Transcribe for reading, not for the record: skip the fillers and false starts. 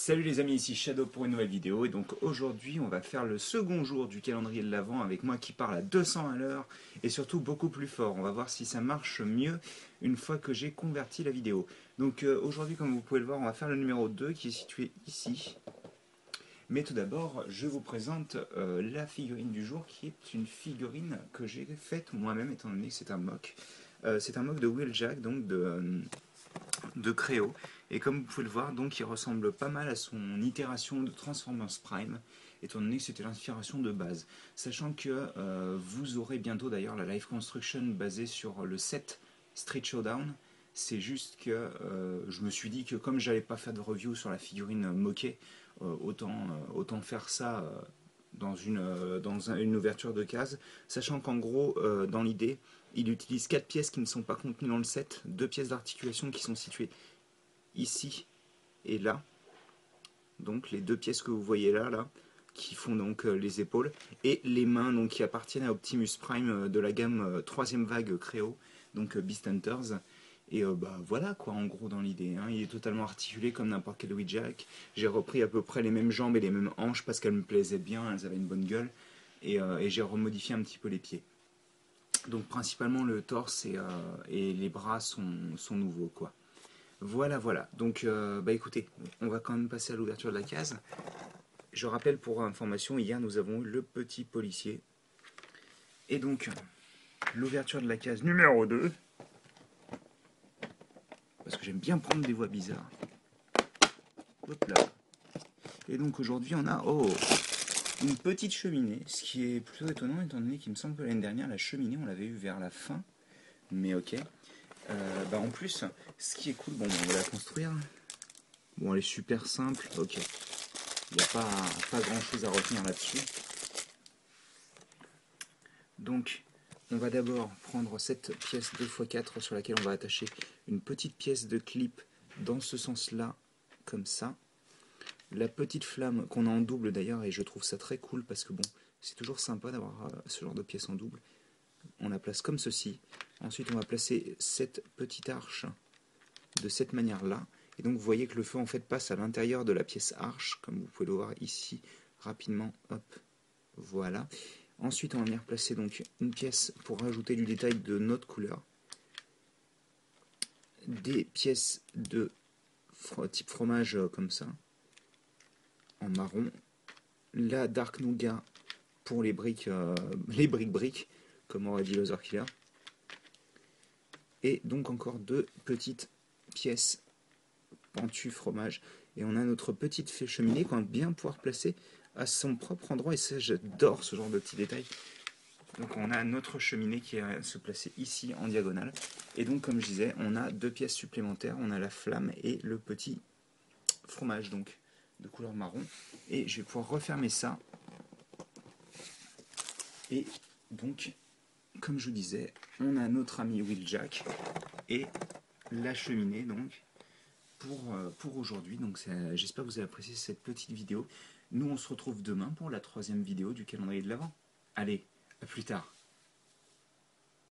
Salut les amis, ici Shadow pour une nouvelle vidéo et donc aujourd'hui on va faire le second jour du calendrier de l'Avent avec moi qui parle à 200 à l'heure et surtout beaucoup plus fort. On va voir si ça marche mieux une fois que j'ai converti la vidéo. Donc aujourd'hui comme vous pouvez le voir on va faire le numéro 2 qui est situé ici. Mais tout d'abord je vous présente la figurine du jour qui est une figurine que j'ai faite moi-même étant donné que c'est un mock. C'est un mock de Wheeljack, donc de Créo. Et comme vous pouvez le voir, donc il ressemble pas mal à son itération de Transformers Prime, étant donné que c'était l'inspiration de base. Sachant que vous aurez bientôt d'ailleurs la live construction basée sur le set Street Showdown. C'est juste que je me suis dit que comme j'allais pas faire de review sur la figurine moquée, autant faire ça une ouverture de case, sachant qu'en gros, dans l'idée, il utilise 4 pièces qui ne sont pas contenues dans le set, 2 pièces d'articulation qui sont situées ici et là, donc les 2 pièces que vous voyez là, qui font donc les épaules, et les mains donc, qui appartiennent à Optimus Prime de la gamme 3ème vague Créo, donc Beast Hunters. Et bah voilà quoi en gros dans l'idée, hein. Il est totalement articulé comme n'importe quel Wheeljack. J'ai repris à peu près les mêmes jambes et les mêmes hanches parce qu'elles me plaisaient bien, elles avaient une bonne gueule, et j'ai remodifié un petit peu les pieds. Donc principalement le torse et les bras sont nouveaux quoi. Voilà, voilà. Donc, bah écoutez, on va quand même passer à l'ouverture de la case. Je rappelle pour information, hier nous avons eu le petit policier. Et donc, l'ouverture de la case numéro 2. Parce que j'aime bien prendre des voix bizarres. Hop là. Et donc aujourd'hui on a une petite cheminée, ce qui est plutôt étonnant étant donné qu'il me semble que l'année dernière la cheminée on l'avait eu vers la fin. Mais ok. Bah en plus, ce qui est cool, bon on va la construire. Bon elle est super simple, ok. Il n'y a pas grand chose à retenir là-dessus. Donc, on va d'abord prendre cette pièce 2x4 sur laquelle on va attacher une petite pièce de clip dans ce sens-là, comme ça. La petite flamme qu'on a en double d'ailleurs, et je trouve ça très cool parce que bon, c'est toujours sympa d'avoir ce genre de pièce en double. On la place comme ceci. Ensuite, on va placer cette petite arche de cette manière-là. Et donc, vous voyez que le feu en fait passe à l'intérieur de la pièce arche, comme vous pouvez le voir ici rapidement. Hop, voilà. Ensuite, on va venir placer donc une pièce pour rajouter du détail de notre couleur. Des pièces de type fromage comme ça, en marron. La Dark Nougat pour les briques, briques, comme aurait dit Loser Killer. Et donc encore 2 petites pièces pentues fromage. Et on a notre petite fée cheminée qu'on va bien pouvoir placer à son propre endroit. Et ça, j'adore ce genre de petits détails. Donc on a notre cheminée qui va se placer ici en diagonale. Et donc comme je disais, on a 2 pièces supplémentaires. On a la flamme et le petit fromage donc de couleur marron. Et je vais pouvoir refermer ça. Et donc, comme je vous disais, on a notre ami Wheeljack et la cheminée donc pour aujourd'hui. Donc j'espère que vous avez apprécié cette petite vidéo. Nous on se retrouve demain pour la 3ème vidéo du calendrier de l'Avent. Allez, à plus tard.